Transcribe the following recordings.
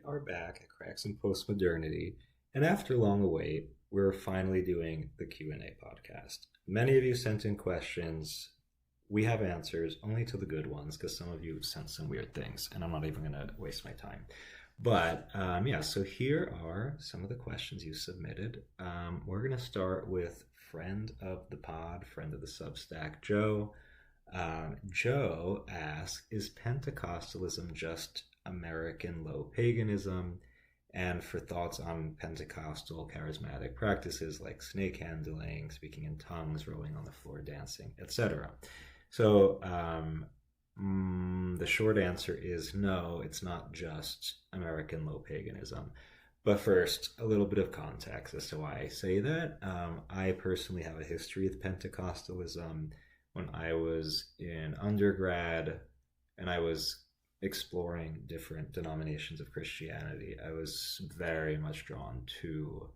are back at Cracks in Postmodernity, and after long await, we're finally doing the Q&A podcast. Many of you sent in questions. We have answers, only to the good ones, because some of you sent some weird things, and I'm not even going to waste my time. But so here are some of the questions you submitted. We're going to start with friend of the pod, friend of the Substack, Joe. Joe asks, is Pentecostalism just American low paganism? And for thoughts on Pentecostal charismatic practices like snake handling, speaking in tongues, rolling on the floor, dancing, etc. So the short answer is no, it's not just American low paganism. But first, a little bit of context as to why I say that. I personally have a history with Pentecostalism. When I was in undergrad and I was exploring different denominations of Christianity, I was very much drawn to,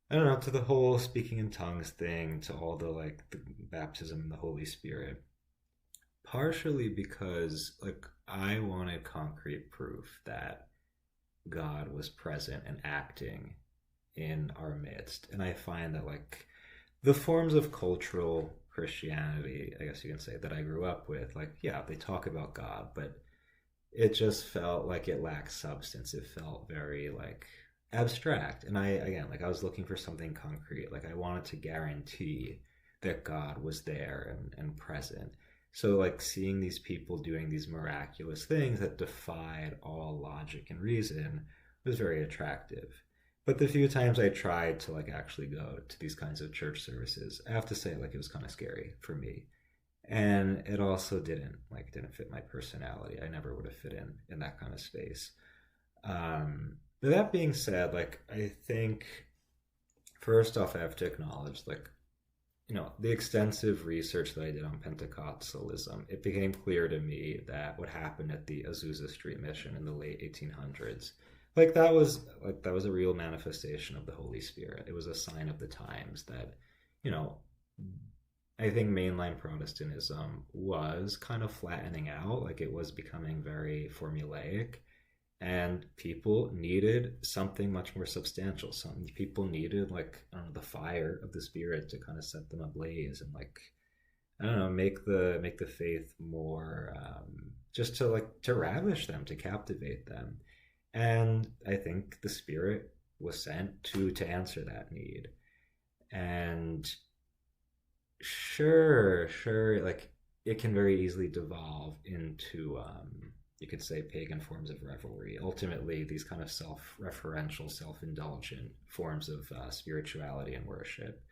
I don't know, to the whole speaking in tongues thing, to all the baptism in the Holy Spirit. Partially because I wanted concrete proof that God was present and acting in our midst. And I find that the forms of cultural Christianity, I guess you can say, that I grew up with, they talk about God, but it just felt like it lacked substance. It felt very abstract. And I was looking for something concrete. I wanted to guarantee that God was there and present. So seeing these people doing these miraculous things that defied all logic and reason was very attractive. But the few times I tried to actually go to these kinds of church services, I have to say it was kind of scary for me. And it also didn't fit my personality. I never would have fit in that kind of space. But that being said, I think first off I have to acknowledge the extensive research that I did on Pentecostalism, it became clear to me that what happened at the Azusa Street Mission in the late 1800s, that was a real manifestation of the Holy Spirit. It was a sign of the times that, I think mainline Protestantism was kind of flattening out. It was becoming very formulaic, and people needed something much more substantial. Some people needed the fire of the Spirit to kind of set them ablaze and make the faith more just to ravish them, to captivate them. And I think the Spirit was sent to answer that need. And sure, it can very easily devolve into you could say pagan forms of revelry. Ultimately, these kind of self-referential, self-indulgent forms of spirituality and worship.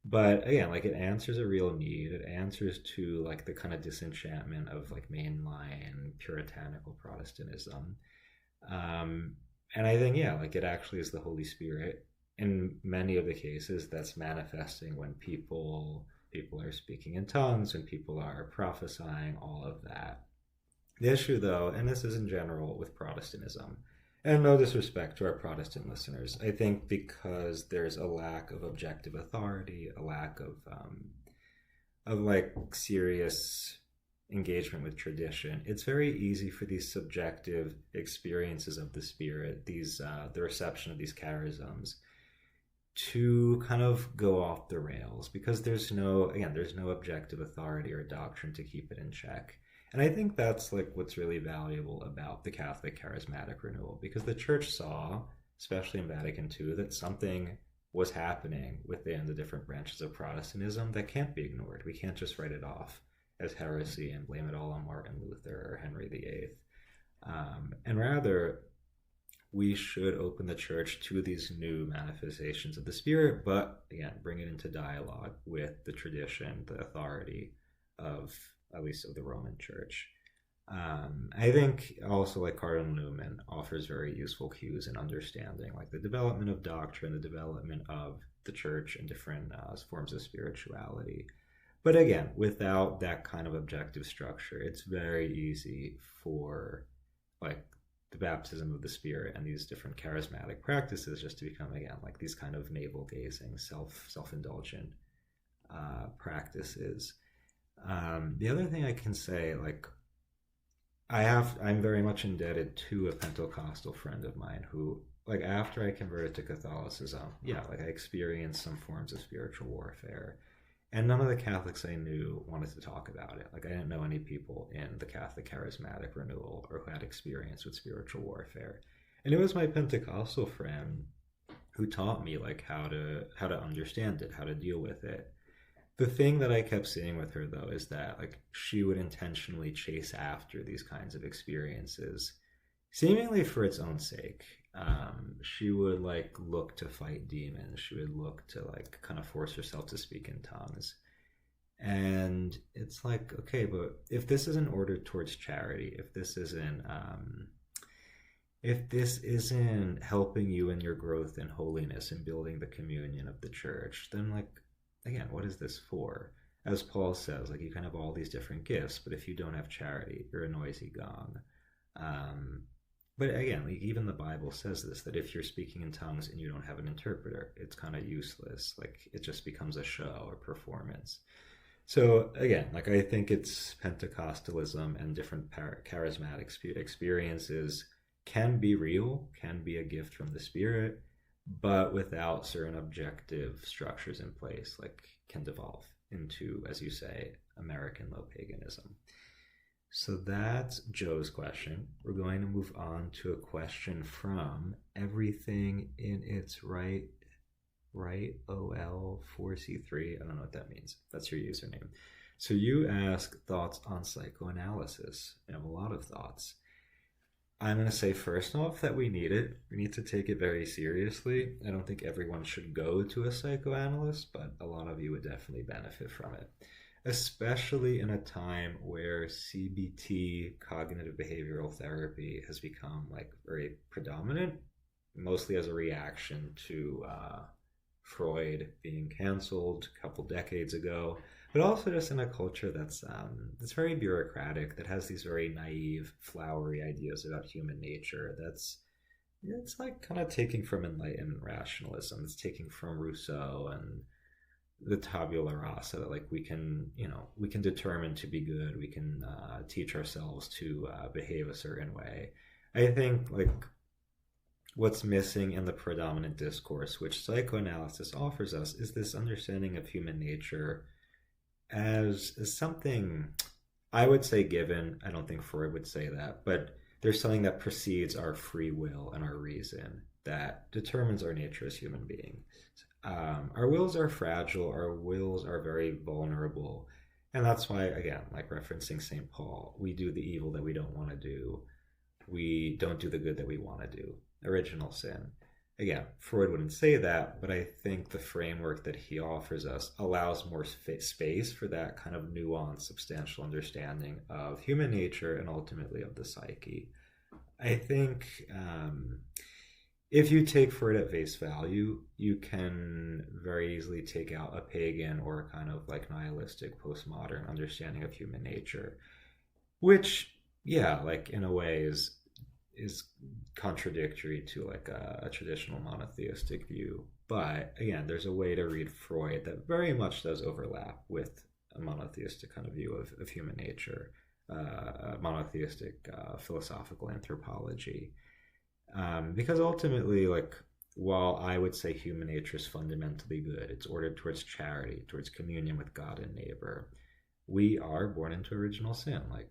But again, it answers a real need. It answers to the kind of disenchantment of mainline puritanical Protestantism. And I think, it actually is the Holy Spirit in many of the cases that's manifesting when people are speaking in tongues, when people are prophesying, all of that. The issue, though, and this is in general with Protestantism, and no disrespect to our Protestant listeners, I think because there's a lack of objective authority, a lack of serious engagement with tradition, it's very easy for these subjective experiences of the Spirit, the reception of these charisms, to kind of go off the rails because there's no objective authority or doctrine to keep it in check. And I think that's what's really valuable about the Catholic charismatic renewal, because the Church saw, especially in Vatican II, that something was happening within the different branches of Protestantism that can't be ignored. We can't just write it off as heresy and blame it all on Martin Luther or Henry VIII. And rather, we should open the Church to these new manifestations of the Spirit, but again, bring it into dialogue with the tradition, the authority of, at least of the Roman Church. I think also Cardinal Newman offers very useful cues in understanding the development of doctrine, the development of the Church and different forms of spirituality. But again, without that kind of objective structure, it's very easy for the baptism of the Spirit and these different charismatic practices just to become, again, these kind of navel-gazing, self-indulgent practices. The other thing I can say, I'm very much indebted to a Pentecostal friend of mine who, like, after I converted to Catholicism, yeah, like, I experienced some forms of spiritual warfare. And none of the Catholics I knew wanted to talk about it. Like, I didn't know any people in the Catholic charismatic renewal or who had experience with spiritual warfare. And it was my Pentecostal friend who taught me, like, how to understand it, how to deal with it. The thing that I kept seeing with her, though, is that, like, she would intentionally chase after these kinds of experiences, seemingly for its own sake. She would, like, look to fight demons. She would look to, like, kind of force herself to speak in tongues. And it's like, okay, but if this isn't ordered towards charity, if this isn't helping you in your growth in holiness and building the communion of the church, then, like, again, what is this for? As Paul says, like, you can have all these different gifts, but if you don't have charity, you're a noisy gong. Um, but again, like, even the Bible says this, that if you're speaking in tongues and you don't have an interpreter, it's kind of useless. Like, it just becomes a show or performance. So again, like, I think it's Pentecostalism and different charismatic experiences can be real, can be a gift from the Spirit, but without certain objective structures in place, like, can devolve into, as you say, American low paganism. So that's Joe's question. We're going to move on to a question from Everything in Its Right OL4C3. I don't know what that means. That's your username. So you ask thoughts on psychoanalysis. I have a lot of thoughts. I'm going to say first off that we need it. We need to take it very seriously. I don't think everyone should go to a psychoanalyst, but a lot of you would definitely benefit from it, especially in a time where CBT, cognitive behavioral therapy, has become, like, very predominant, mostly as a reaction to Freud being canceled a couple decades ago, but also just in a culture that's very bureaucratic, that has these very naive, flowery ideas about human nature. It's like kind of taking from Enlightenment rationalism. It's taking from Rousseau and the tabula rasa, that, like, we can determine to be good. We can teach ourselves to behave a certain way. I think, like, what's missing in the predominant discourse, which psychoanalysis offers us, is this understanding of human nature as something, I would say, given. I don't think Freud would say that, but there's something that precedes our free will and our reason that determines our nature as human beings. Our wills are fragile, our wills are very vulnerable, and that's why, again, like, referencing St. Paul, we do the evil that we don't want to do. We don't do the good that we want to do. Original sin. Again, Freud wouldn't say that, but I think the framework that he offers us allows more space for that kind of nuanced, substantial understanding of human nature and ultimately of the psyche. I think if you take Freud at face value, you can very easily take out a pagan or a kind of, like, nihilistic postmodern understanding of human nature, which, yeah, like, in a way is contradictory to, like, a traditional monotheistic view. But again, there's a way to read Freud that very much does overlap with a monotheistic kind of view of human nature, a monotheistic philosophical anthropology. Because ultimately, like, while I would say human nature is fundamentally good, it's ordered towards charity, towards communion with God and neighbor, we are born into original sin. Like,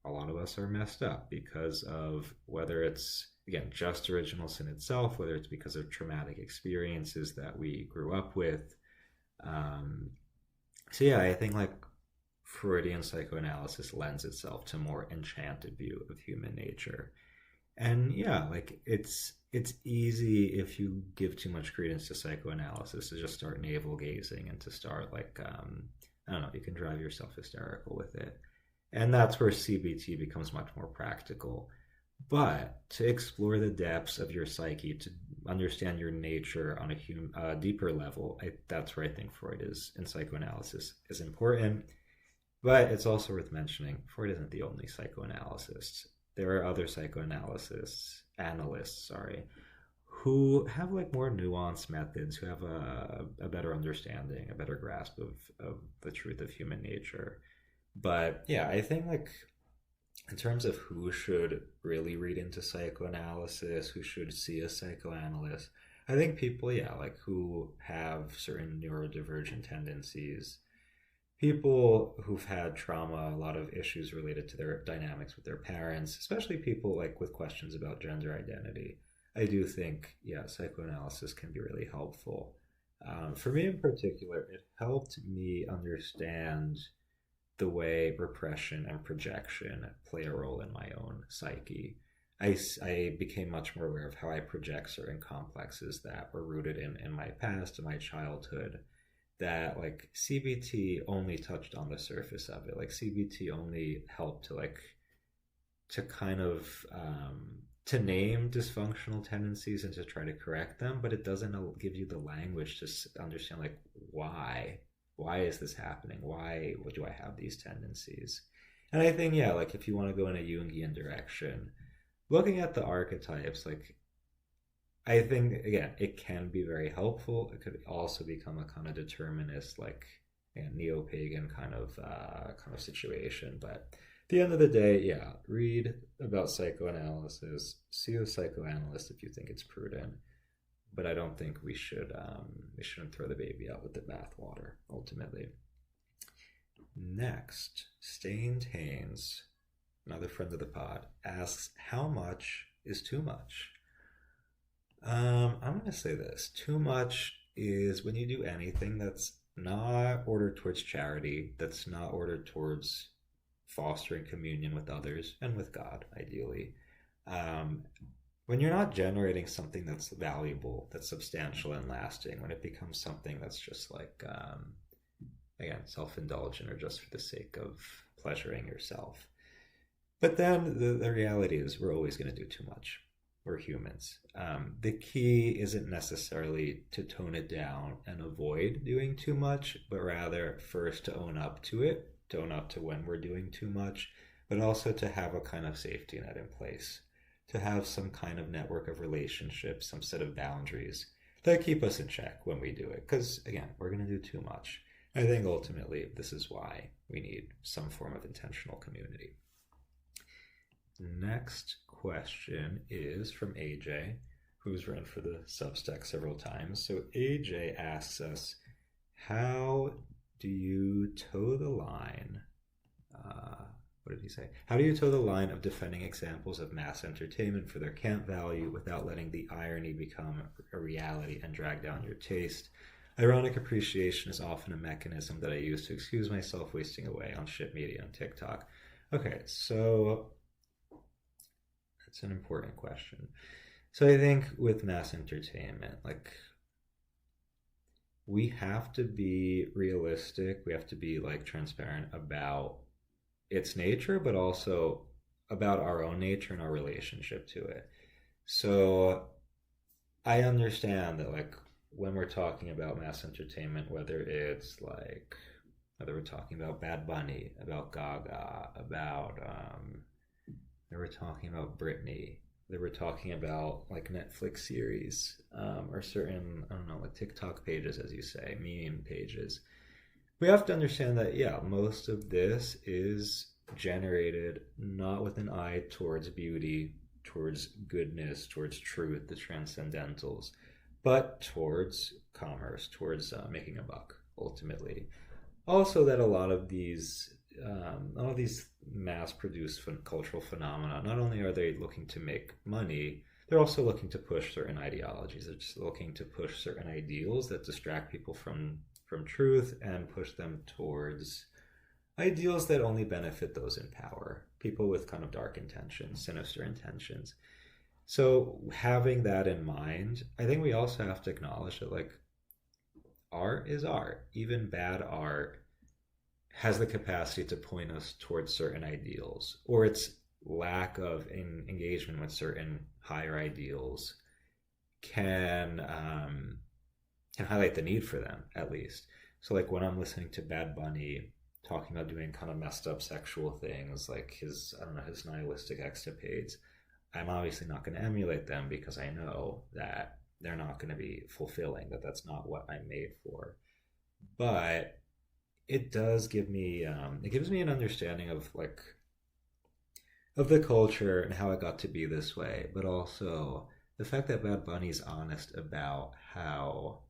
a lot of us are messed up because of, whether it's, again, just original sin itself, whether it's because of traumatic experiences that we grew up with. So yeah, I think, like, Freudian psychoanalysis lends itself to a more enchanted view of human nature. And yeah, like, it's easy, if you give too much credence to psychoanalysis, to just start navel gazing and to start, like, I don't know, you can drive yourself hysterical with it. And that's where CBT becomes much more practical. But to explore the depths of your psyche, to understand your nature on a deeper level, that's where I think Freud is, in psychoanalysis, is important. But it's also worth mentioning, Freud isn't the only psychoanalyst. There are other analysts, who have, like, more nuanced methods, who have a better understanding, a better grasp of the truth of human nature. But yeah, I think, like, in terms of who should really read into psychoanalysis, who should see a psychoanalyst, I think people, yeah, like who have certain neurodivergent tendencies, people who've had trauma, a lot of issues related to their dynamics with their parents, especially people like with questions about gender identity. I do think, yeah, psychoanalysis can be really helpful. For me in particular, it helped me understand the way repression and projection play a role in my own psyche. I became much more aware of how I project certain complexes that were rooted in my past and my childhood, that like CBT only touched on the surface of it. Like CBT only helped to like to kind of to name dysfunctional tendencies and to try to correct them, but it doesn't give you the language to understand like why is this happening? Why do I have these tendencies? And I think, yeah, like if you want to go in a Jungian direction, looking at the archetypes, like I think again, it can be very helpful. It could also become a kind of determinist, like a neo-pagan kind of situation. But at the end of the day, yeah, read about psychoanalysis, see a psychoanalyst if you think it's prudent. But I don't think we shouldn't throw the baby out with the bathwater. Ultimately, next, Stained Haynes, another friend of the pod, asks, "How much is too much?" I'm going to say this. Too much is when you do anything that's not ordered towards charity, that's not ordered towards fostering communion with others and with God, ideally. Um, when you're not generating something that's valuable, that's substantial and lasting, when it becomes something that's just like, again, self indulgent or just for the sake of pleasuring yourself. But then the reality is we're always going to do too much. We're humans. The key isn't necessarily to tone it down and avoid doing too much, but rather first to own up to it, to own up to when we're doing too much, but also to have a kind of safety net in place, to have some kind of network of relationships, some set of boundaries that keep us in check when we do it. Because again, we're going to do too much. I think ultimately this is why we need some form of intentional community. Next question is from AJ, who's written for the Substack several times. So AJ asks us, how do you toe the line? What did he say? How do you toe the line of defending examples of mass entertainment for their camp value without letting the irony become a reality and drag down your taste? Ironic appreciation is often a mechanism that I use to excuse myself wasting away on shit media and TikTok. Okay, so that's an important question. So I think with mass entertainment, like we have to be realistic, we have to be like transparent about its nature, but also about our own nature and our relationship to it. So I understand that like when we're talking about mass entertainment, whether we're talking about Bad Bunny, about Gaga, about they were talking about Britney, they were talking about like Netflix series, or certain, I don't know, like TikTok pages, as you say, meme pages. We have to understand that, yeah, most of this is generated not with an eye towards beauty, towards goodness, towards truth, the transcendentals, but towards commerce, towards making a buck, ultimately. Also, that a lot of these mass-produced cultural phenomena, not only are they looking to make money, they're also looking to push certain ideologies. They're just looking to push certain ideals that distract people from truth and push them towards ideals that only benefit those in power, people with kind of dark intentions, sinister intentions. So having that in mind, I think we also have to acknowledge that like art is art. Even bad art has the capacity to point us towards certain ideals, or its lack of engagement with certain higher ideals can highlight the need for them, at least. So like when I'm listening to Bad Bunny talking about doing kind of messed up sexual things, like his, I don't know, his nihilistic escapades, I'm obviously not going to emulate them because I know that they're not going to be fulfilling, that that's not what I'm made for. But it does give me, it gives me an understanding of like of the culture and how it got to be this way, but also the fact that Bad Bunny's honest about how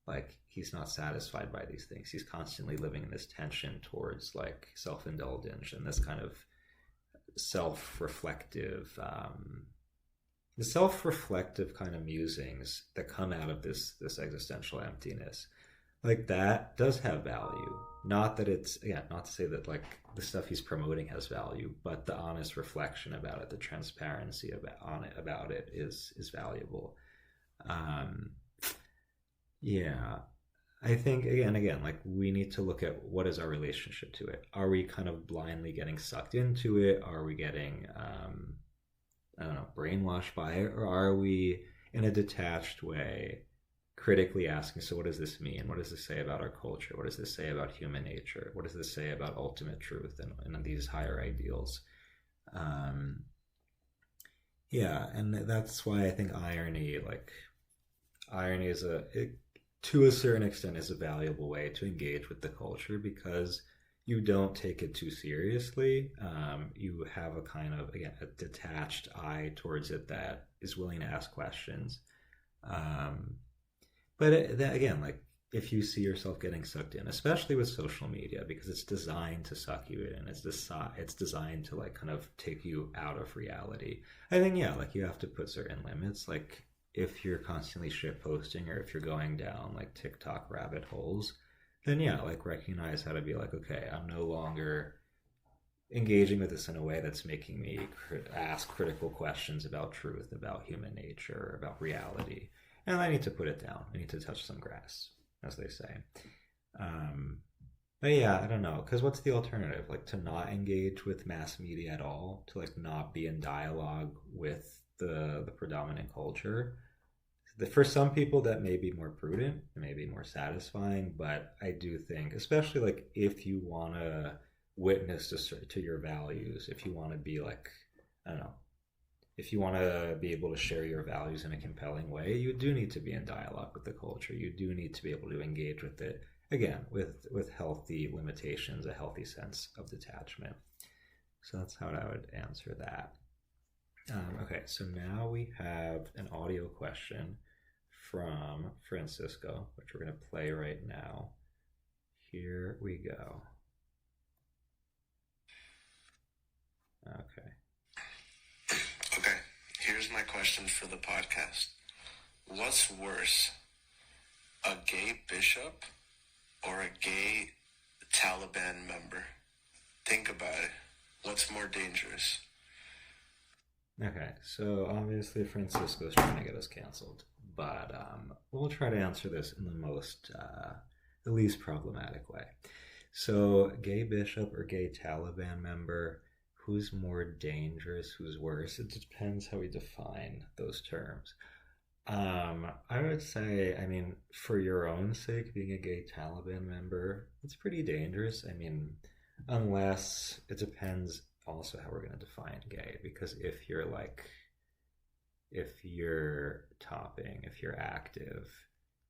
like he's not satisfied by these things. He's constantly living in this tension towards like self-indulgence and this kind of self-reflective the self-reflective kind of musings that come out of this existential emptiness. Like that does have value. Not that it's, yeah, not to say that like the stuff he's promoting has value, but the honest reflection about it, the transparency about it is valuable. um yeah, I think again, like we need to look at what is our relationship to it. Are we kind of blindly getting sucked into it? Are we getting, I don't know, brainwashed by it? Or are we, in a detached way, critically asking, so what does this mean? What does this say about our culture? What does this say about human nature? What does this say about ultimate truth and these higher ideals? Um, yeah, and that's why I think irony is to a certain extent is a valuable way to engage with the culture because you don't take it too seriously. You have a kind of, again, a detached eye towards it that is willing to ask questions. Um, but that, again, like if you see yourself getting sucked in, especially with social media, because it's designed to suck you in, it's designed to like kind of take you out of reality. I think yeah, like you have to put certain limits. Like if you're constantly shit posting or if you're going down like TikTok rabbit holes, then yeah, like recognize how to be like, okay, I'm no longer engaging with this in a way that's making me ask critical questions about truth, about human nature, about reality. And I need to put it down. I need to touch some grass, as they say. Um, but yeah, I don't know, because what's the alternative? Like to not engage with mass media at all, to like not be in dialogue with the predominant culture. For some people, that may be more prudent, it may be more satisfying, but I do think, especially like if you want to witness to your values, if you want to be like, I don't know, if you want to be able to share your values in a compelling way, you do need to be in dialogue with the culture. You do need to be able to engage with it, again, with healthy limitations, a healthy sense of detachment. So that's how I would answer that. Okay, so now we have an audio question from Francisco, which we're going to play right now. Here we go. Okay. Okay, here's my question for the podcast. What's worse, a gay bishop or a gay Taliban member? Think about it. What's more dangerous? Okay, so obviously Francisco's trying to get us canceled, but we'll try to answer this in the least problematic way. So, gay bishop or gay Taliban member, who's more dangerous, who's worse? It depends how we define those terms. I would say, I mean, for your own sake, being a gay Taliban member, it's pretty dangerous. I mean, unless it depends also how we're going to define gay, because if you're topping, if you're active,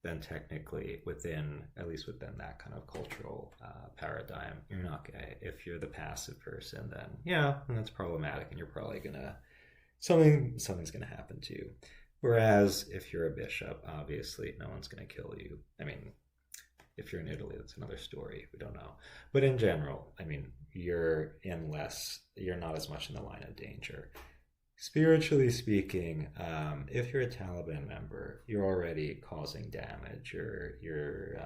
then technically within, at least within that kind of cultural paradigm, you're not gay. If you're the passive person, then yeah, and that's problematic, and you're probably gonna something's gonna happen to you. Whereas if you're a bishop, obviously no one's gonna kill you. I mean, if you're in Italy, that's another story. We don't know. But in general, I mean, you're not as much in the line of danger. Spiritually speaking, if you're a Taliban member, you're already causing damage. You're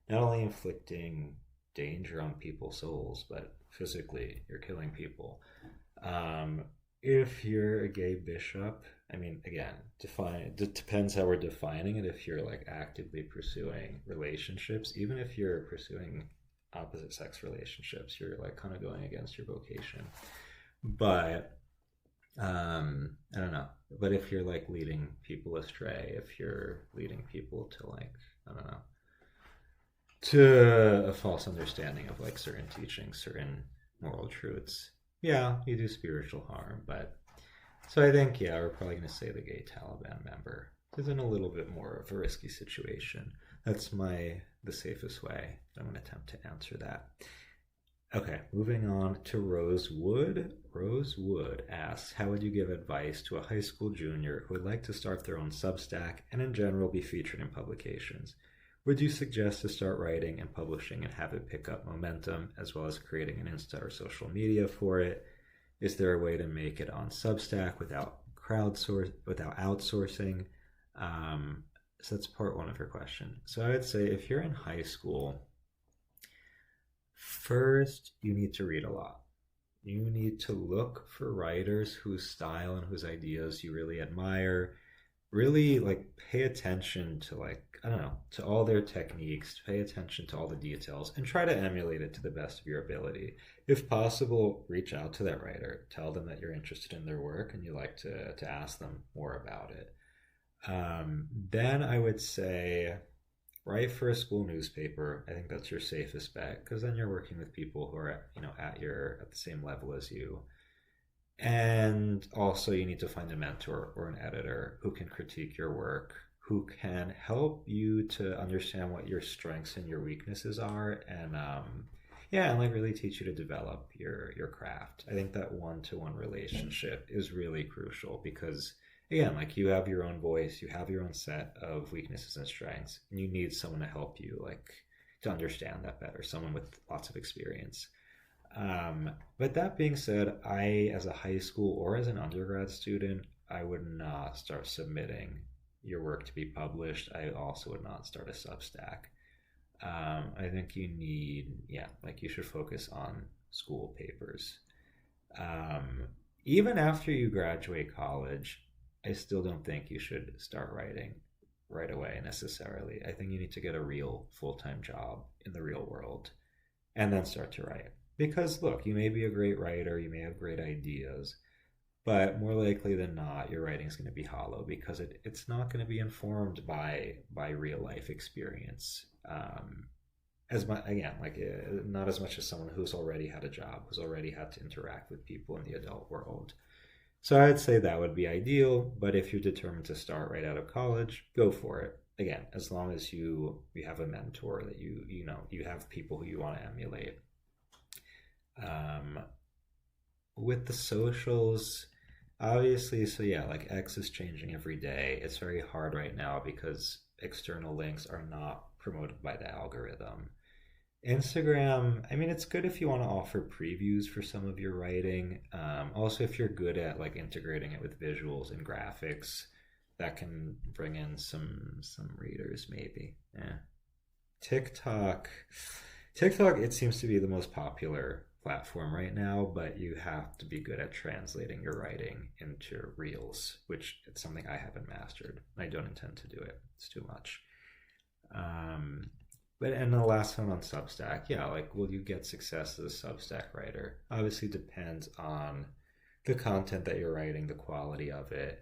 not only inflicting danger on people's souls, but physically, you're killing people. If you're a gay bishop, I mean, again, it depends how we're defining it. If you're like actively pursuing relationships, even if you're pursuing opposite sex relationships, you're like kind of going against your vocation. But I don't know. But if you're like leading people astray, if you're leading people to like, I don't know, to a false understanding of like certain teachings, certain moral truths, yeah, you do spiritual harm. But so I think, yeah, we're probably going to say the gay Taliban member is in a little bit more of a risky situation. That's the safest way I'm going to attempt to answer that. Okay, moving on to Rosewood. Rosewood asks, how would you give advice to a high school junior who would like to start their own Substack and in general be featured in publications? Would you suggest to start writing and publishing and have it pick up momentum, as well as creating an Insta or social media for it? Is there a way to make it on Substack without outsourcing? So that's part one of her question. So I would say if you're in high school, first, you need to read a lot. You need to look for writers whose style and whose ideas you really admire. Really, like, pay attention to, like, I don't know, to all their techniques, pay attention to all the details, and try to emulate it to the best of your ability. If possible, reach out to that writer. Tell them that you're interested in their work and you like to ask them more about it. Then I would say write for a school newspaper. I think that's your safest bet because then you're working with people who are at the same level as you. And also you need to find a mentor or an editor who can critique your work, who can help you to understand what your strengths and your weaknesses are, and yeah, and like really teach you to develop your craft. I think that one-to-one relationship is really crucial because again, like you have your own voice, you have your own set of weaknesses and strengths, and you need someone to help you like to understand that better, someone with lots of experience. But that being said, I, as a high school or as an undergrad student, I would not start submitting your work to be published. I also would not start a Substack. I think you need, yeah, like you should focus on school papers. Um, Even after you graduate college, I still don't think you should start writing right away necessarily. I think you need to get a real full time job in the real world and then start to write. Because look, you may be a great writer, you may have great ideas, but more likely than not, your writing is going to be hollow because it's not going to be informed by real life experience. As much again, like not as much as someone who's already had a job, who's already had to interact with people in the adult world. So I'd say that would be ideal. But if you're determined to start right out of college, go for it. Again, as long as you have a mentor that you have people who you want to emulate. Um, with the socials, obviously, so yeah, like X is changing every day. It's very hard right now because external links are not promoted by the algorithm. Instagram, I mean, it's good if you want to offer previews for some of your writing. Also, if you're good at like integrating it with visuals and graphics, that can bring in some readers, maybe. Yeah. TikTok, TikTok, it seems to be the most popular platform right now, but you have to be good at translating your writing into reels, which it's something I haven't mastered. I don't intend to do it. It's too much. Um, but and the last one on Substack, yeah, like will you get success as a Substack writer? Obviously depends on the content that you're writing, the quality of it.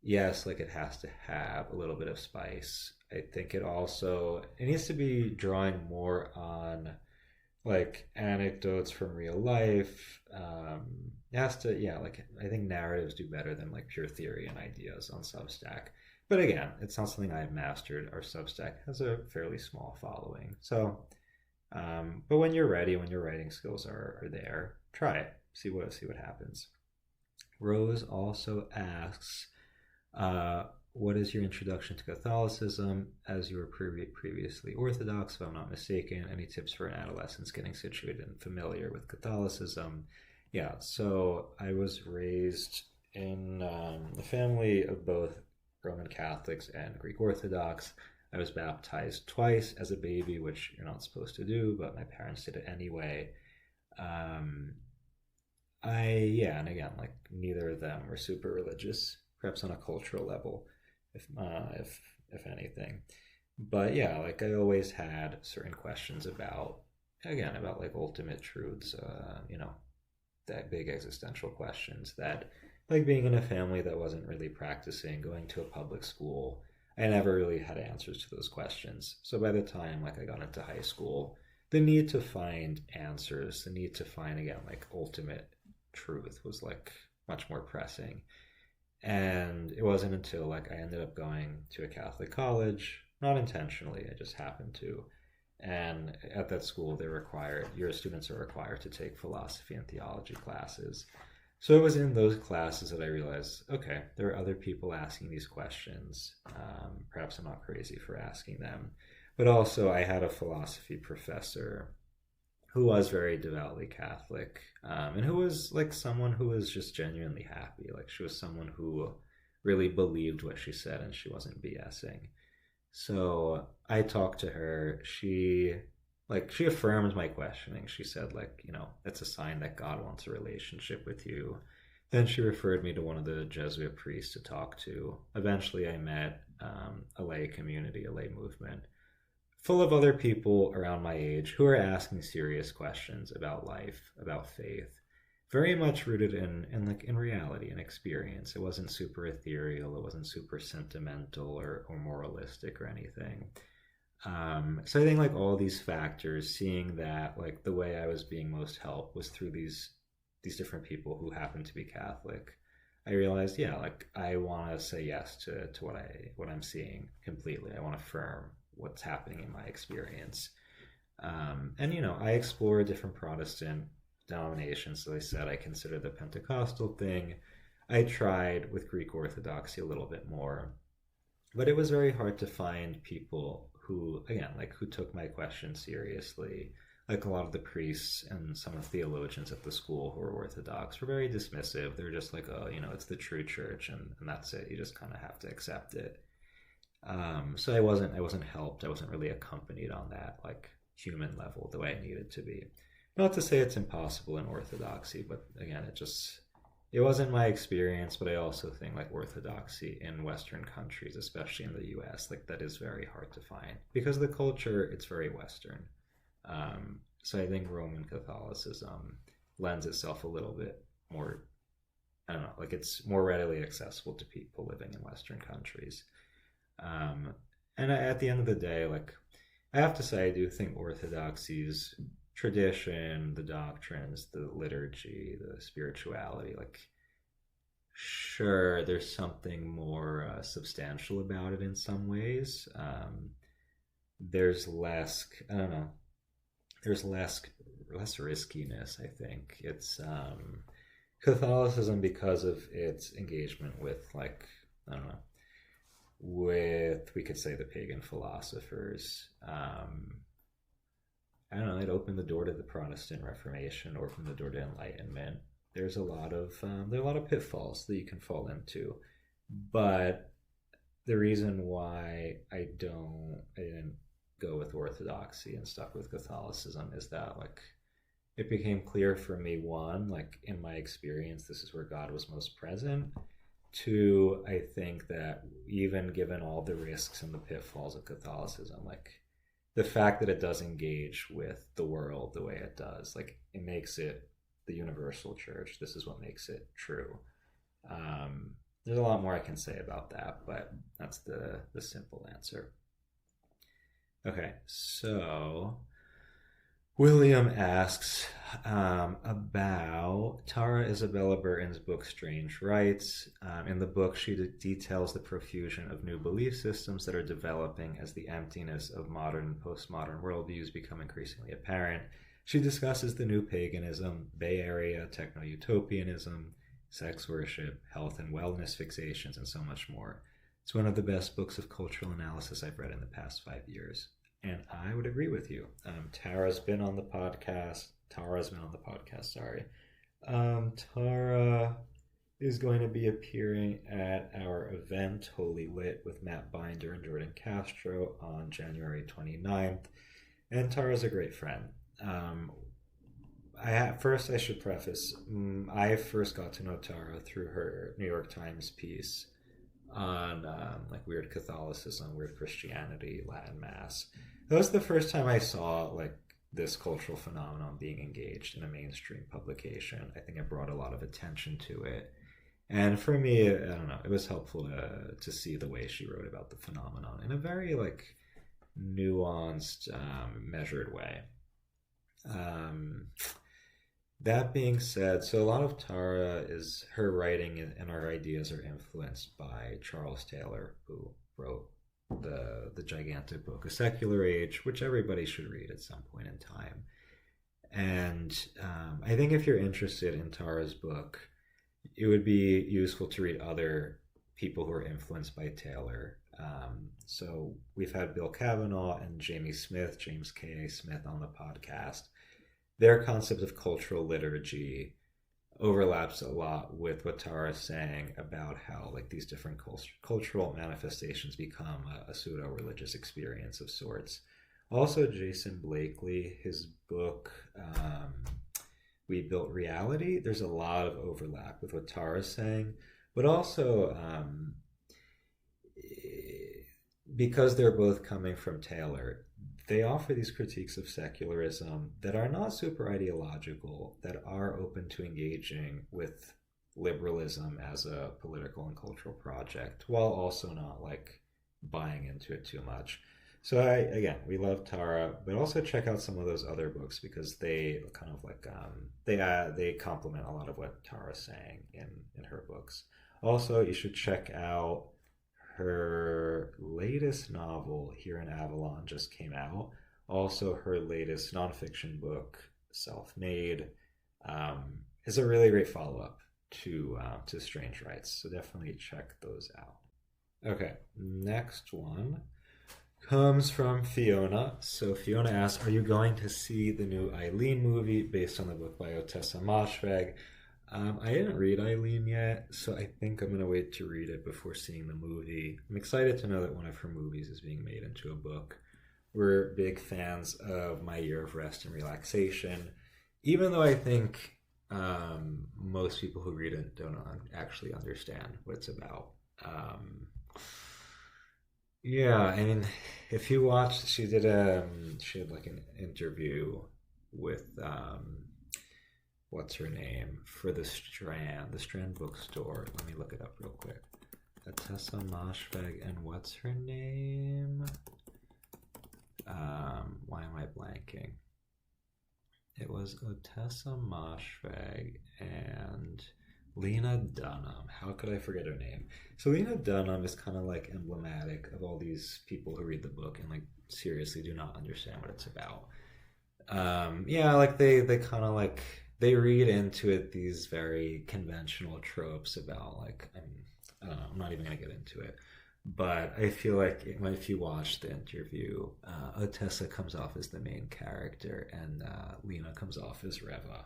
Yes, like it has to have a little bit of spice. I think it needs to be drawing more on like anecdotes from real life. It has to, yeah, like I think narratives do better than like pure theory and ideas on Substack. But again, it's not something I've mastered. Our Substack has a fairly small following. So, but when you're ready, when your writing skills are there, try it. See what happens. Rose also asks, what is your introduction to Catholicism as you were previously Orthodox, if I'm not mistaken? Any tips for an adolescent getting situated and familiar with Catholicism? Yeah, so I was raised in a family of both Roman Catholics and Greek Orthodox. I was baptized twice as a baby, which you're not supposed to do, but my parents did it anyway. Um, yeah, and again, like neither of them were super religious, perhaps on a cultural level, if anything. But yeah, like I always had certain questions about like ultimate truths, that big existential questions that like being in a family that wasn't really practicing, going to a public school, I never really had answers to those questions. So by the time like I got into high school, the need to find answers, the need to find again like ultimate truth was like much more pressing. And it wasn't until like I ended up going to a Catholic college, not intentionally, I just happened to. And at that school, your students are required to take philosophy and theology classes. So it was in those classes that I realized, okay, there are other people asking these questions. Perhaps I'm not crazy for asking them. But also, I had a philosophy professor who was very devoutly Catholic, and who was like someone who was just genuinely happy. Like she was someone who really believed what she said and she wasn't BSing. So I talked to her. She affirmed my questioning. She said, like, it's a sign that God wants a relationship with you. Then she referred me to one of the Jesuit priests to talk to. Eventually I met a lay community, a lay movement, full of other people around my age who are asking serious questions about life, about faith, very much rooted in reality and experience. It wasn't super ethereal, it wasn't super sentimental or moralistic or anything. So I think like all these factors, seeing that like the way I was being most helped was through these different people who happen to be Catholic. I realized, yeah, like I want to say yes to what I'm seeing completely. I want to affirm what's happening in my experience. And I explore different Protestant denominations. So I said I consider the Pentecostal thing. I tried with Greek Orthodoxy a little bit more, but it was very hard to find people who, again, like who took my question seriously. Like a lot of the priests and some of the theologians at the school who were Orthodox were very dismissive. They're just like, oh, it's the true church, and that's it. You just kind of have to accept it. So I wasn't helped. I wasn't really accompanied on that like human level the way I needed to be. Not to say it's impossible in Orthodoxy, but again, it wasn't my experience. But I also think like Orthodoxy in Western countries, especially in the U.S., like that is very hard to find because the culture, it's very Western. So I think Roman Catholicism lends itself a little bit more, I don't know, like it's more readily accessible to people living in Western countries. And at the end of the day, like I have to say, I do think Orthodoxy's tradition, the doctrines, the liturgy, the spirituality, like sure, there's something more substantial about it in some ways. There's less, I don't know, there's less riskiness. I think it's Catholicism, because of its engagement with like, I don't know, with, we could say, the pagan philosophers. I don't know, it opened the door to the Protestant Reformation, opened the door to Enlightenment. There's a lot of there are a lot of pitfalls that you can fall into, but the reason why I didn't go with Orthodoxy and stuck with Catholicism is that like it became clear for me, one, like in my experience, this is where God was most present. Two, I think that even given all the risks and the pitfalls of Catholicism, like the fact that it does engage with the world the way it does, like it makes it the universal church. This is what makes it true. There's a lot more I can say about that, but that's the simple answer. Okay, so William asks about Tara Isabella Burton's book Strange Rites. In the book, she details the profusion of new belief systems that are developing as the emptiness of modern and postmodern worldviews become increasingly apparent. She discusses the new paganism, Bay Area techno-utopianism, sex worship, health and wellness fixations, and so much more. It's one of the best books of cultural analysis I've read in the past 5 years. And I would agree with you. Tara's been on the podcast. Sorry. Tara is going to be appearing at our event, Holy Lit, with Matt Binder and Jordan Castro on January 29th. And Tara's a great friend. First, I should preface, I first got to know Tara through her New York Times piece on like weird Catholicism, weird Christianity, Latin Mass. That was the first time I saw like this cultural phenomenon being engaged in a mainstream publication. I think it brought a lot of attention to it. And for me, I don't know, it was helpful to see the way she wrote about the phenomenon in a very like nuanced, measured way. That being said, so a lot of Tara is her writing and our ideas are influenced by Charles Taylor, who wrote the gigantic book, A Secular Age, which everybody should read at some point in time. And I think if you're interested in Tara's book, it would be useful to read other people who are influenced by Taylor. So we've had Bill Kavanaugh and James K.A. Smith on the podcast. Their concept of cultural liturgy overlaps a lot with what Tara is saying about how like these different cultural manifestations become a pseudo-religious experience of sorts. Also, Jason Blakely, his book, We Built Reality, there's a lot of overlap with what Tara's saying, but also because they're both coming from Taylor, they offer these critiques of secularism that are not super ideological, that are open to engaging with liberalism as a political and cultural project, while also not like buying into it too much. So again, we love Tara, but also check out some of those other books because they kind of like they complement a lot of what Tara's saying in her books. Also, you should check out her latest novel, Here in Avalon, just came out. Also, her latest nonfiction book, Self-Made, is a really great follow-up to Strange Rights. So definitely check those out. Okay, next one comes from Fiona. So Fiona asks, are you going to see the new Eileen movie based on the book by Ottessa Moshfegh? I didn't read Eileen yet, so I think I'm going to wait to read it before seeing the movie. I'm excited to know that one of her movies is being made into a book. We're big fans of My Year of Rest and Relaxation, even though I think most people who read it don't actually understand what it's about. Yeah, I mean, if you watched, she had like an interview with what's her name for the Strand bookstore. Let me look it up real quick. Ottessa Moshfegh and what's her name? Why am I blanking? It was Ottessa Moshfegh and Lena Dunham. How could I forget her name? So Lena Dunham is kind of like emblematic of all these people who read the book and like seriously do not understand what it's about. Yeah, like they kind of like they read into it these very conventional tropes about like I don't know, I'm not even gonna get into it. But I feel like if you watch the interview, Ottessa comes off as the main character and Lena comes off as Reva.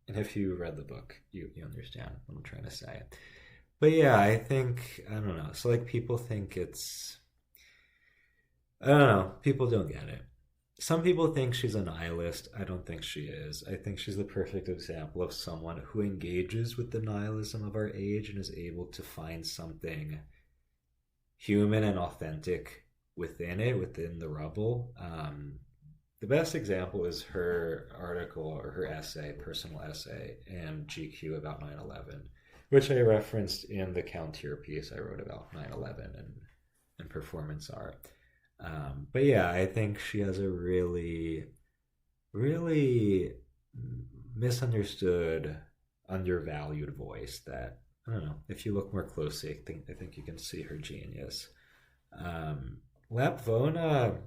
And if you read the book, you understand what I'm trying to say. But yeah, I think, I don't know. So like people think it's, I don't know. People don't get it. Some people think she's a nihilist. I don't think she is. I think she's the perfect example of someone who engages with the nihilism of our age and is able to find something human and authentic within it, within the rubble. The best example is her article or her essay, personal essay in GQ about 9/11, which I referenced in the Countier piece I wrote about 9/11 and performance art. But yeah, I think she has a really, really misunderstood, undervalued voice that, I don't know, if you look more closely, I think you can see her genius. Lapvona,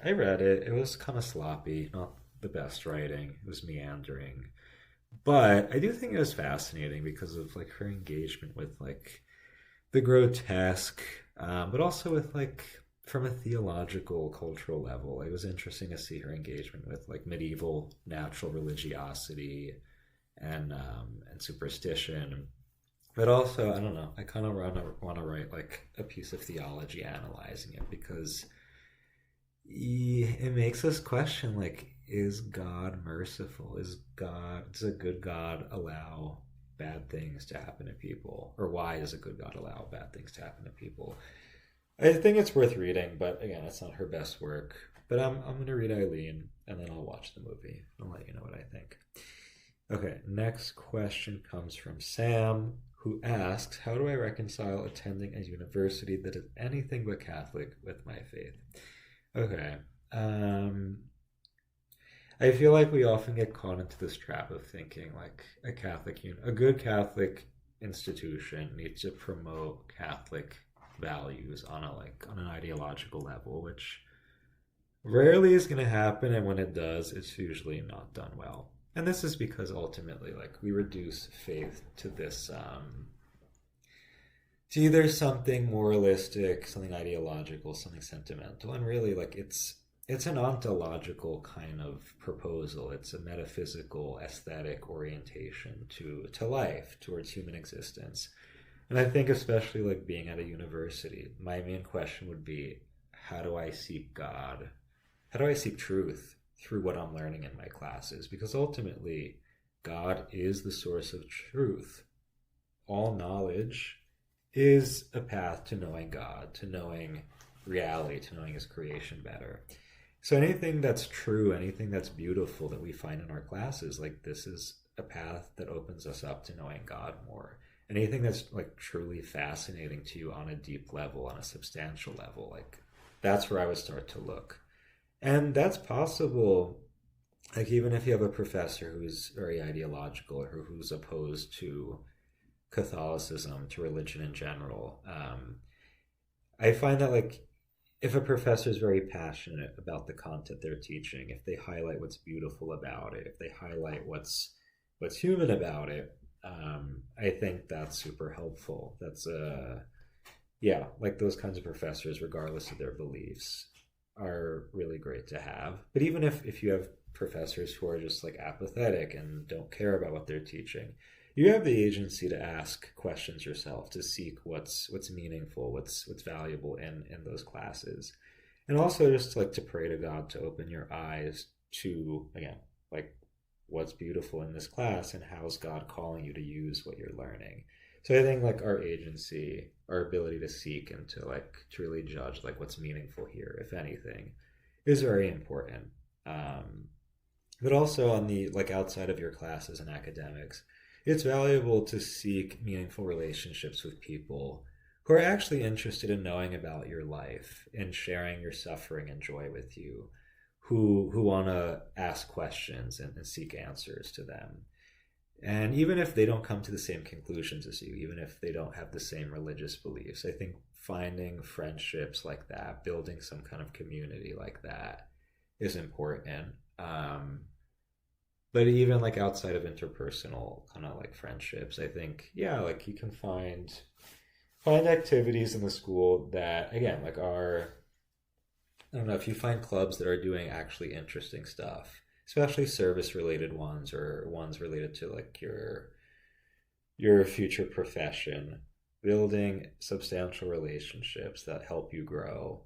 I read it. It was kind of sloppy, not the best writing. It was meandering. But I do think it was fascinating because of like her engagement with like the grotesque, but also with like from a theological, cultural level. It was interesting to see her engagement with like medieval natural religiosity and superstition. But also, I don't know, I kind of want to write like a piece of theology analyzing it because it makes us question like, is God merciful? Does a good God allow bad things to happen to people? Or why does a good God allow bad things to happen to people? I think it's worth reading, but again, it's not her best work. But I'm going to read Eileen and then I'll watch the movie. I'll let you know what I think. Okay, next question comes from Sam, who asks, how do I reconcile attending a university that is anything but Catholic with my faith? Okay. I feel like we often get caught into this trap of thinking like a good Catholic institution needs to promote Catholic values on an ideological level, which rarely is going to happen, and when it does, it's usually not done well. And this is because ultimately, like, we reduce faith to this to either something moralistic, something ideological, something sentimental, and really, like, it's an ontological kind of proposal. It's a metaphysical, aesthetic orientation to life, towards human existence. And I think, especially like being at a university, my main question would be, how do I seek God? How do I seek truth through what I'm learning in my classes? Because ultimately, God is the source of truth. All knowledge is a path to knowing God, to knowing reality, to knowing His creation better. So anything that's true, anything that's beautiful that we find in our classes, like, this is a path that opens us up to knowing God more. Anything that's like truly fascinating to you on a deep level, on a substantial level, like, that's where I would start to look. And that's possible, like, even if you have a professor who's very ideological or who's opposed to Catholicism, to religion in general. I find that, like, if a professor is very passionate about the content they're teaching, if they highlight what's beautiful about it, if they highlight what's human about it, I think that's super helpful. That's yeah, like, those kinds of professors, regardless of their beliefs, are really great to have. But even if you have professors who are just like apathetic and don't care about what they're teaching, you have the agency to ask questions yourself, to seek what's meaningful, what's valuable in those classes, and also just like to pray to God to open your eyes to, again, like, what's beautiful in this class and how's God calling you to use what you're learning. So I think, like, our agency, our ability to seek and to, like, to really judge, like, what's meaningful here, if anything, is very important. But also on the, like, outside of your classes and academics, it's valuable to seek meaningful relationships with people who are actually interested in knowing about your life and sharing your suffering and joy with you, who want to ask questions and seek answers to them. And even if they don't come to the same conclusions as you, even if they don't have the same religious beliefs, I think finding friendships like that, building some kind of community like that, is important. But even, like, outside of interpersonal kind of like friendships, I think, yeah, like, you can find activities in the school that, again, like, are, I don't know, if you find clubs that are doing actually interesting stuff, especially service related ones or ones related to, like, your future profession, building substantial relationships that help you grow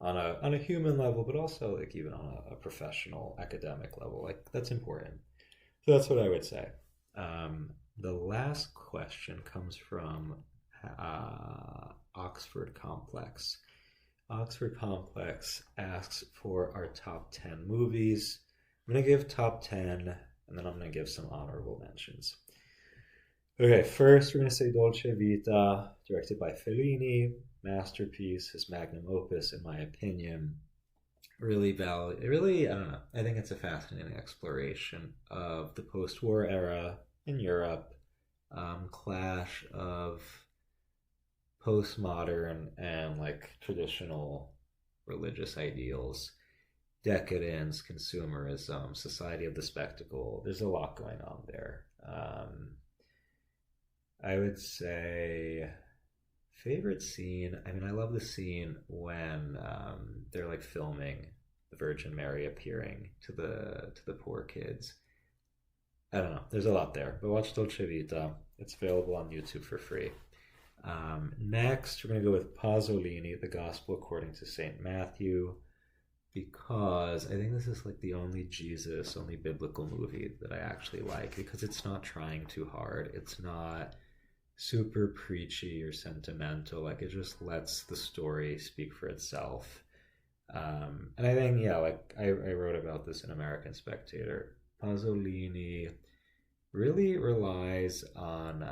on a human level, but also, like, even on a professional academic level, like, that's important. So that's what I would say. The last question comes from Oxford Complex. Oxford Complex asks for our top 10 movies. I'm going to give top 10, and then I'm going to give some honorable mentions. Okay, first we're going to say Dolce Vita, directed by Fellini. Masterpiece, his magnum opus, in my opinion. Really I don't know, I think it's a fascinating exploration of the post-war era in Europe, clash of postmodern and, like, traditional religious ideals, decadence, consumerism, society of the spectacle. There's a lot going on there. I would say favorite scene, I mean, I love the scene when they're, like, filming the Virgin Mary appearing to the poor kids. I don't know, there's a lot there, but watch Dolce Vita. It's available on YouTube for free. Next, we're going to go with Pasolini, The Gospel According to St. Matthew, because I think this is, like, the only biblical movie that I actually like, because it's not trying too hard. It's not super preachy or sentimental. Like, it just lets the story speak for itself. And I think, yeah, like, I wrote about this in American Spectator. Pasolini really relies on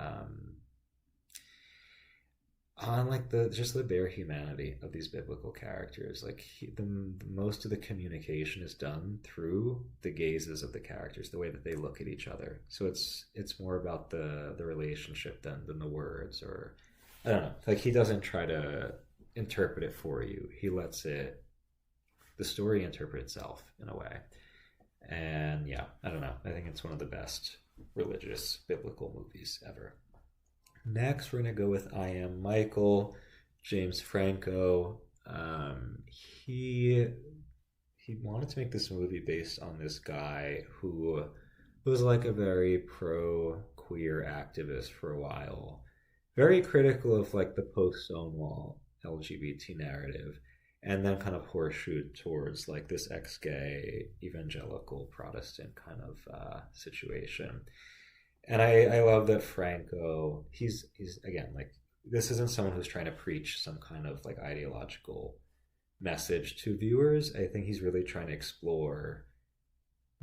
like the bare humanity of these biblical characters. Like, most of the communication is done through the gazes of the characters, the way that they look at each other. So it's more about the relationship than the words, or I don't know. Like he doesn't try to interpret it for you. He lets the story interpret itself in a way. And yeah, I don't know. I think it's one of the best religious biblical movies ever. Next, we're gonna go with I Am Michael, James Franco. He he wanted to make this movie based on this guy who was like a very pro queer activist for a while, very critical of like the post Stonewall LGBT narrative, and then kind of horseshoed towards like this ex-gay evangelical Protestant kind of situation. And I love that Franco. He's again like this isn't someone who's trying to preach some kind of like ideological message to viewers. I think he's really trying to explore,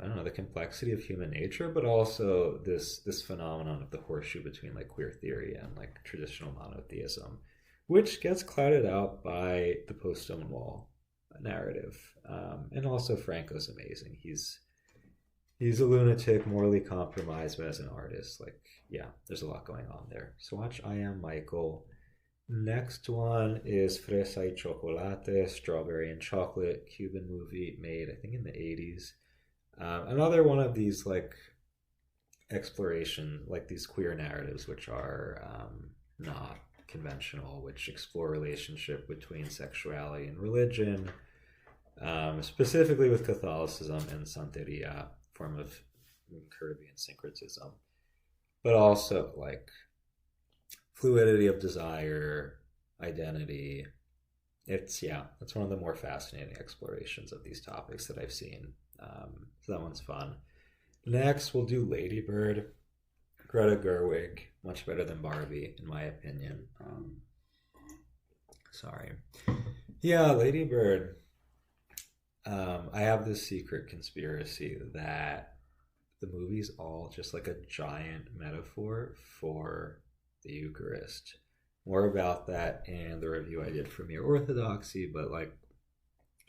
I don't know, the complexity of human nature, but also this phenomenon of the horseshoe between like queer theory and like traditional monotheism, which gets clouded out by the post Stonewall narrative. And also Franco's amazing. He's a lunatic, morally compromised, but as an artist, like yeah, there's a lot going on there. So watch I Am Michael. Next one is Fresa y Chocolate, Strawberry and Chocolate, Cuban movie made I think in the 80s. Another one of these like exploration, like these queer narratives, which are not conventional, which explore relationship between sexuality and religion, specifically with Catholicism and Santeria, form of Caribbean syncretism, but also like fluidity of desire, identity. It's yeah, it's one of the more fascinating explorations of these topics that I've seen. So that one's fun. Next, we'll do Lady Bird. Greta Gerwig, much better than Barbie, in my opinion. Sorry. Yeah, Lady Bird. I have this secret conspiracy that the movie's all just like a giant metaphor for the Eucharist. More about that in the review I did for Mere Orthodoxy, but like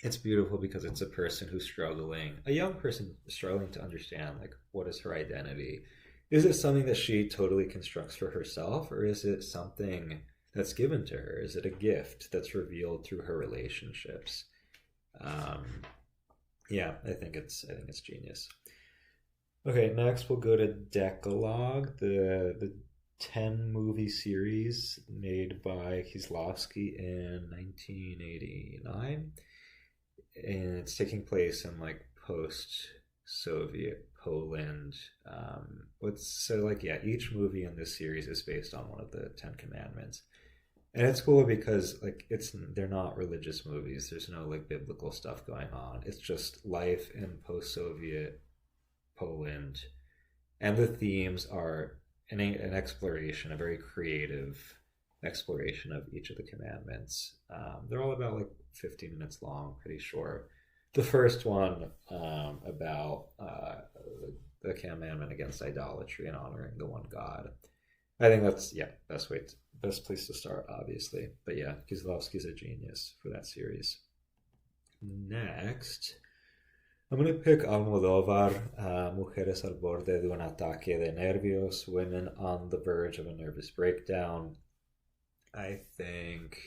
it's beautiful because it's a person who's struggling, a young person struggling to understand like what is her identity. Is it something that she totally constructs for herself, or is it something that's given to her? Is it a gift that's revealed through her relationships? Yeah, I think it's genius. Okay, next we'll go to Decalogue, the 10 movie series made by Kieslowski in 1989, and it's taking place in like post-Soviet Poland. What's so like yeah, each movie in this series is based on one of the Ten Commandments, and it's cool because like they're not religious movies. There's no like biblical stuff going on. It's just life in post-Soviet Poland, and the themes are an exploration, a very creative exploration of each of the commandments. They're all about like 15 minutes long, pretty short. The first one about the commandment against idolatry and honoring the one God. I think that's yeah, best place to start, obviously. But yeah, Kieslowski's a genius for that series. Next, I'm going to pick Almodovar, Mujeres al borde de un ataque de nervios, women on the verge of a nervous breakdown. I think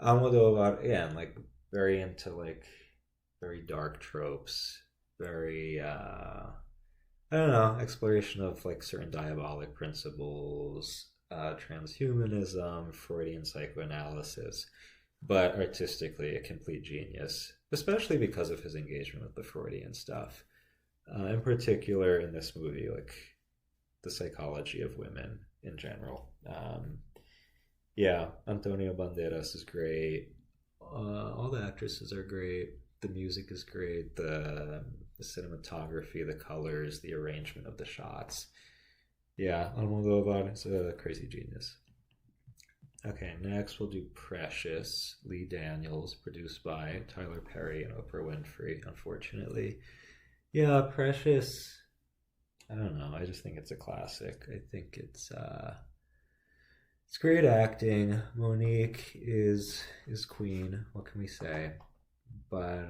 Almodovar, again, like very into like very dark tropes, very I don't know, exploration of like certain diabolic principles, transhumanism, Freudian psychoanalysis, but artistically a complete genius, especially because of his engagement with the Freudian stuff. In particular, in this movie, like the psychology of women in general. Yeah, Antonio Banderas is great. All the actresses are great. The music is great. The cinematography, the colors, the arrangement of the shots. Yeah, Almodovar is a crazy genius. Okay, next we'll do Precious, Lee Daniels, produced by Tyler Perry and Oprah Winfrey, unfortunately. Yeah, Precious, I don't know, I just think it's a classic. I think it's great acting. Monique is queen, what can we say? But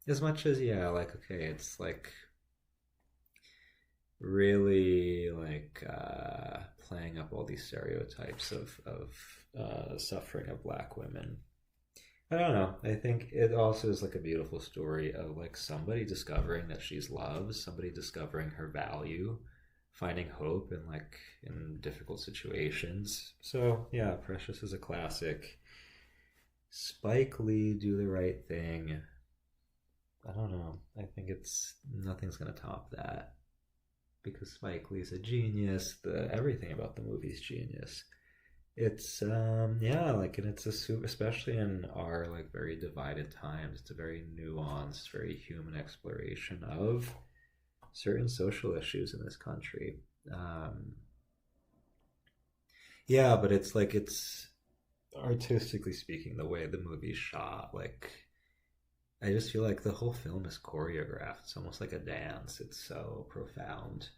as much as yeah, like okay, it's like really like playing up all these stereotypes of suffering of Black women. I don't know. I think it also is like a beautiful story of like somebody discovering that she's loved, somebody discovering her value, finding hope in difficult situations. So yeah, Precious is a classic. Spike Lee, Do the Right Thing. I don't know. I think nothing's gonna top that because Spike Lee's a genius. Everything about the movie's genius. It's yeah, like, and it's especially in our like very divided times. It's a very nuanced, very human exploration of certain social issues in this country. Yeah, but it's artistically speaking, the way the movie's shot, like I just feel like the whole film is choreographed. It's almost like a dance. It's so profound.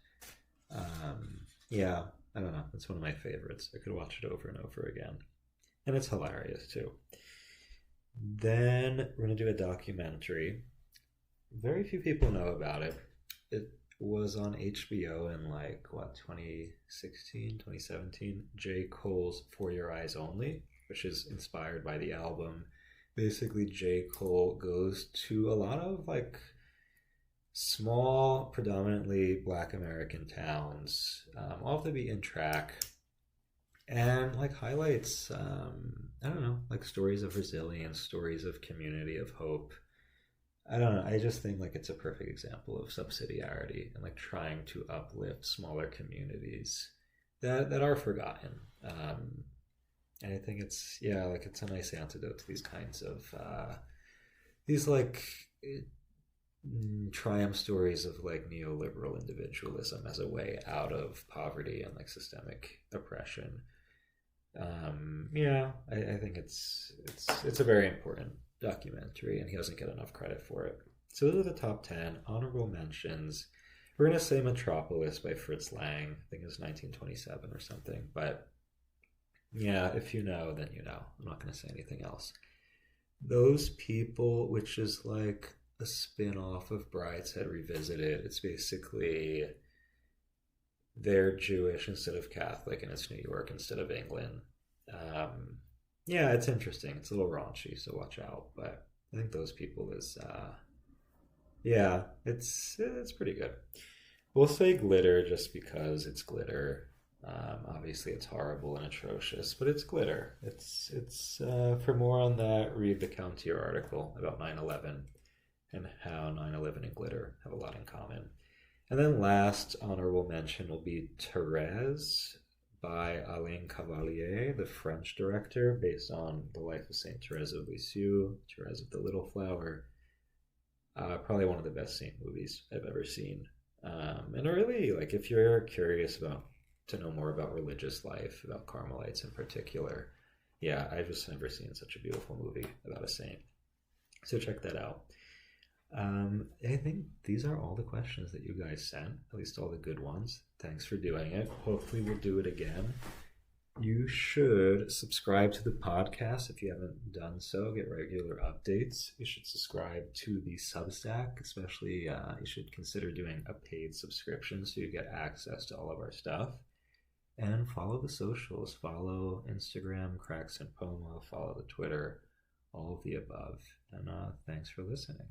Yeah, I don't know. It's one of my favorites. I could watch it over and over again. And it's hilarious too. Then we're going to do a documentary. Very few people know about it. It was on HBO in 2016, 2017. J. Cole's For Your Eyes Only, which is inspired by the album. Basically, J. Cole goes to a lot of small, predominantly Black American towns, off the beaten track, and highlights, I don't know, stories of resilience, stories of community, of hope. I don't know. I just think it's a perfect example of subsidiarity and trying to uplift smaller communities that are forgotten. And I think it's it's a nice antidote to these kinds of these triumph stories of neoliberal individualism as a way out of poverty and systemic oppression. I think it's a very important documentary, and he doesn't get enough credit for it. So those are the top 10 honorable mentions. We're gonna say Metropolis by Fritz Lang. I think it was 1927 or something, but yeah, if you know, then you know. I'm not going to say anything else. Those People, which is a spin-off of Brideshead Revisited. It's basically they're Jewish instead of Catholic, and it's New York instead of England. Yeah, it's interesting. It's a little raunchy, so watch out. But I think Those People is, yeah, it's pretty good. We'll say Glitter just because it's glitter. Obviously it's horrible and atrocious, but it's glitter. It's for more on that, read the Countier article about 9/11 and how 9/11 and glitter have a lot in common. And then last honorable mention will be Thérèse by Alain Cavalier, the French director, based on the life of Saint Therese of Lisieux, Therese of the Little Flower. Probably one of the best saint movies I've ever seen. And really, if you're curious to know more about religious life, about Carmelites in particular. Yeah, I've just never seen such a beautiful movie about a saint. So check that out. I think these are all the questions that you guys sent, at least all the good ones. Thanks for doing it. Hopefully we'll do it again. You should subscribe to the podcast if you haven't done so. Get regular updates. You should subscribe to the Substack, especially you should consider doing a paid subscription so you get access to all of our stuff. And follow the socials. Follow Instagram, Cracks and Pomo. Follow the Twitter. All of the above. And thanks for listening.